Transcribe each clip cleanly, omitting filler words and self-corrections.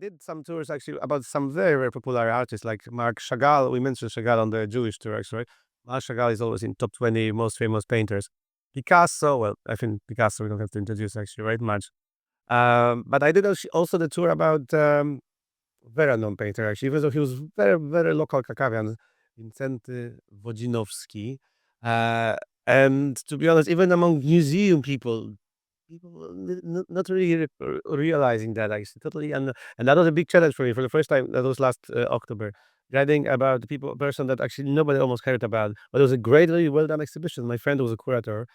did some tours actually about some very, very popular artists like Mark Chagall. We mentioned Chagall on the Jewish tour, actually. Mark Chagall is always in top 20 most famous painters. Picasso, well, I think Picasso we don't have to introduce actually, right? Much. But I did also the tour about very unknown painter actually, even though he was very, very local Kakawian, Wincenty Wodzinowski. Uh, and to be honest, even among museum people not really realizing that actually totally, and that was a big challenge for me for the first time. That was last October, writing about the person that actually nobody almost heard about, but it was a great, really well done exhibition. My friend was a curator,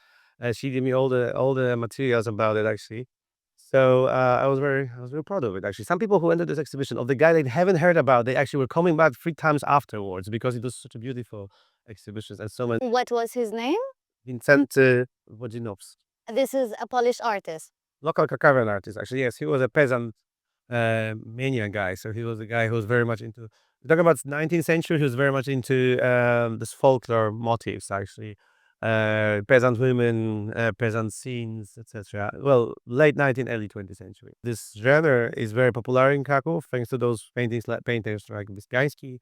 she gave me all the materials about it actually. So I was very proud of it actually. Some people who entered this exhibition of the guy they haven't heard about, they actually were coming back 3 times afterwards because it was such a beautiful exhibition and so many. What was his name? Vincenty Wodzinowski. This is a Polish artist. Local Kakawian artist, actually. Yes, he was a peasant mania guy. So he was a guy who was very much into. We're talking about 19th century. He was very much into this folklore motifs, actually. Peasant women, peasant scenes, etc. Well, late 19th, early 20th century. This genre is very popular in Krakow thanks to those painters like Wyspiański,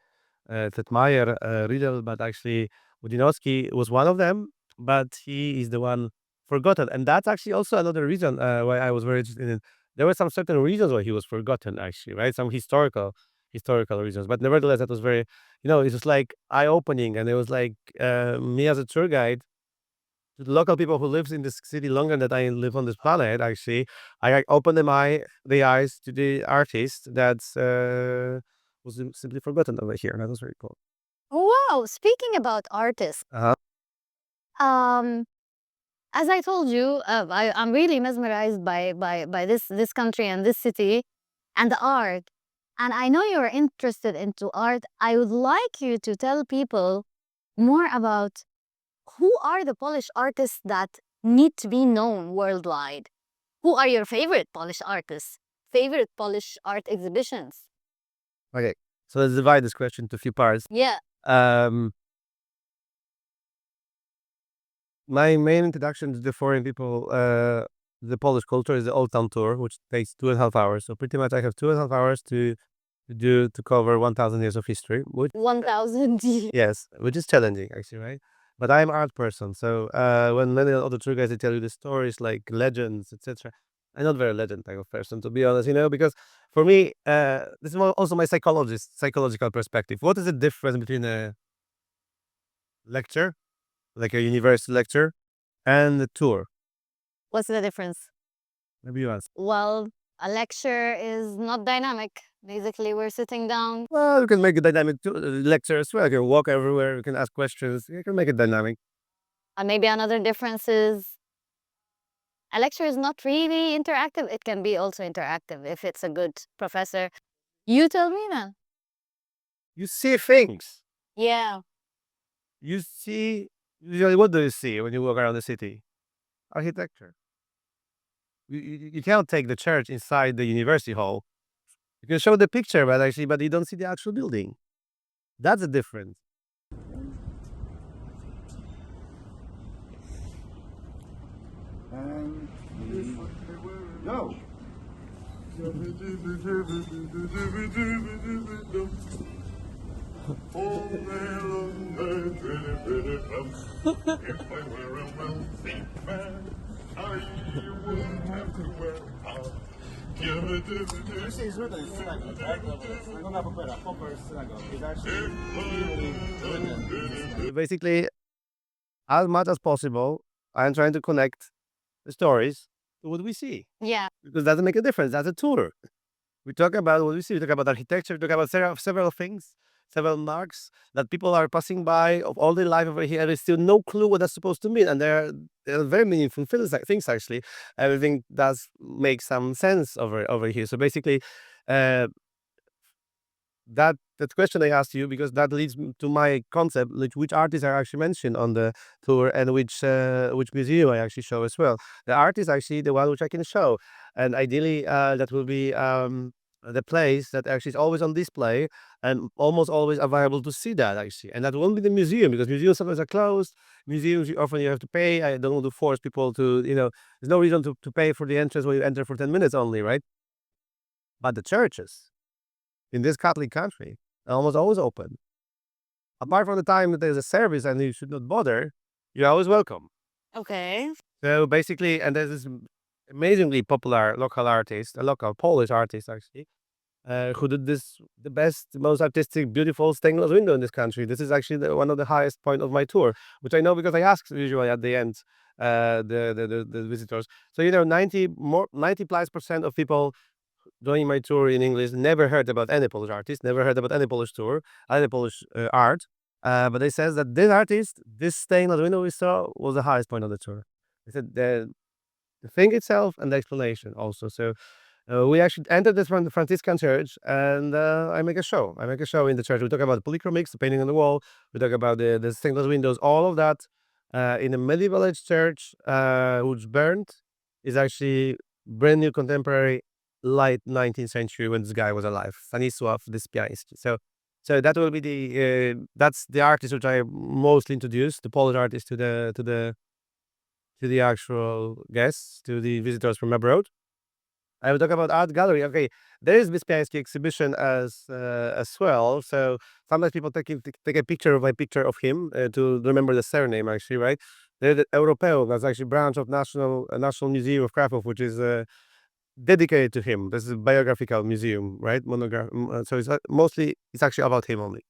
Tetmajer, Riedel, but actually Wodzinowski was one of them. But he is the one forgotten, and that's actually also another reason why I was very interested in it. There were some certain reasons why he was forgotten, actually, right? Some historical reasons, but nevertheless, that was very, it was like eye opening, and it was like me as a tour guide to the local people who lives in this city longer than I live on this planet. Actually, I like, opened the eyes to the artist that was simply forgotten over here. That was very cool. Wow, speaking about artists, Uh-huh. um, as I told you, I'm really mesmerized by this country and this city and the art. And I know you're interested into art. I would like you to tell people more about who are the Polish artists that need to be known worldwide. Who are your favorite Polish artists? Favorite Polish art exhibitions? Okay, so let's divide this question into a few parts. Yeah. Um, my main introduction to the foreign people, the Polish culture, is the Old Town tour, which takes 2.5 hours. So pretty much, I have 2.5 hours to cover 1,000 years of history. Which 1,000 years. yes, which is challenging actually, right? But I'm an art person, so when many other tour guides they tell you the stories like legends, etc. I'm not very legend type of person, to be honest. Because for me, this is also my psychological perspective. What is the difference between a lecture, like a university lecture, and a tour? What's the difference? Maybe you answer. Well, a lecture is not dynamic. Basically, we're sitting down. Well, you can make a dynamic lecture as well. You can walk everywhere. You can ask questions. You can make it dynamic. And maybe another difference is a lecture is not really interactive. It can be also interactive if it's a good professor. You tell me then. You see things. Yeah. Usually, what do you see when you walk around the city? Architecture. You can't take the church inside the university hall. You can show the picture, but you don't see the actual building. That's the difference. Go. If I were a wealthy man, I wouldn't have to wear a Dzisiaj źródło jest synagoga, tak? Synagoga Popera, Popper synagoga. It's actually written. Basically, as much as possible, I'm trying to connect the stories to what we see. Yeah. Because that doesn't make a difference. That's a tour. We talk about what we see. We talk about architecture. We talk about several things, several marks that people are passing by of all their life over here. There's still no clue what that's supposed to mean. And there are very meaningful things, actually. Everything does make some sense over here. So basically, that question I asked you, because that leads to my concept, which artists are actually mentioned on the tour and which museum I actually show as well. The art is actually the one which I can show, and ideally that will be the place that actually is always on display and almost always available to see that actually. And that won't be the museum, because museums sometimes are closed. Museums often you have to pay. I don't want to force people to, there's no reason to pay for the entrance when you enter for 10 minutes only, right? But the churches, in this Catholic country, almost always open. Apart from the time that there's a service and you should not bother, you're always welcome. Okay. So basically, and there's this amazingly popular local artist, a local Polish artist actually, who did the best, most artistic, beautiful stained glass window in this country. This is actually one of the highest point of my tour, which I know because I ask usually at the end the visitors. So 90+% of people joining my tour in English never heard about any Polish artist, never heard about any Polish tour, any Polish art. But they says that this artist, this stained glass window we saw, was the highest point of the tour. They said the thing itself and the explanation also. So we actually entered this from the Franciscan church, and I make a show. I make a show in the church. We talk about the polychromics, the painting on the wall. We talk about the stained glass windows, all of that. In a medieval age church, which burned, is actually brand new contemporary, late 19th century when this guy was alive, Stanisław Wyspiański. So that will be that's the artist which I mostly introduced, the Polish artist to the actual guests, to the visitors from abroad. I will talk about art gallery. Okay, there is Wyspiański exhibition as well. So sometimes people take a picture of him to remember the surname. Actually, right? There's the Europeum. That's actually branch of National Museum of Krakow, which is dedicated to him. This is a biographical museum, right? So it's mostly it's actually about him only.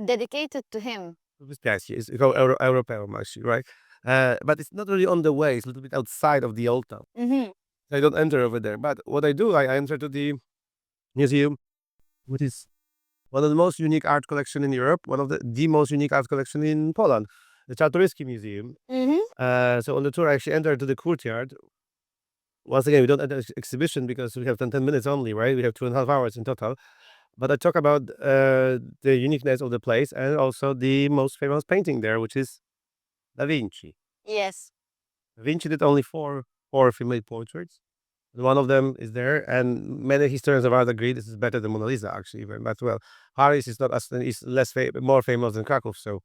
Dedicated to him. Wyspiański is called Europeum actually, right? But it's not really on the way. It's a little bit outside of the old town. Mm-hmm. I don't enter over there. But what I do, I enter to the museum, which is one of the most unique art collection in Europe, one of the most unique art collection in Poland, the Czartoryski Museum. Mm-hmm. So on the tour, I actually enter to the courtyard. Once again, we don't enter the exhibition because we have 10 minutes only, right? We have 2.5 hours in total. But I talk about the uniqueness of the place and also the most famous painting there, which is Da Vinci. Yes. Da Vinci did only four female portraits. One of them is there, and many historians of art agree this is better than Mona Lisa, actually, even as well. Paris is not as is more famous than Krakow, so.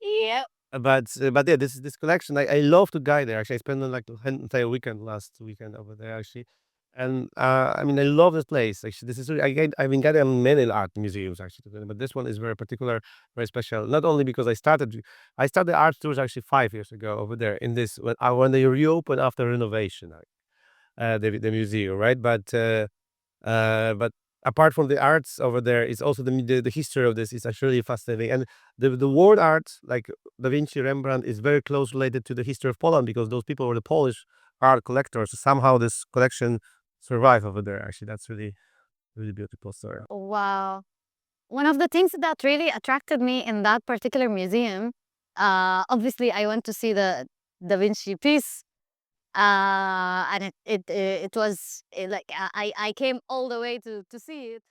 Yep. But yeah, this collection, I love to guide there. Actually, I spent like the entire weekend last weekend over there actually, and I mean I love this place. Actually, this is really, I've been guiding on many art museums actually, but this one is very particular, very special. Not only because I started art tours actually 5 years ago over there in this when they reopened after renovation. The museum, right? But apart from the arts over there, it's also the history of this is actually fascinating. And the word art, like Da Vinci, Rembrandt, is very close related to the history of Poland because those people were the Polish art collectors. Somehow this collection survived over there. Actually, that's really, really beautiful story. Wow. One of the things that really attracted me in that particular museum, obviously I went to see the Da Vinci piece. And it was like I came all the way to see it.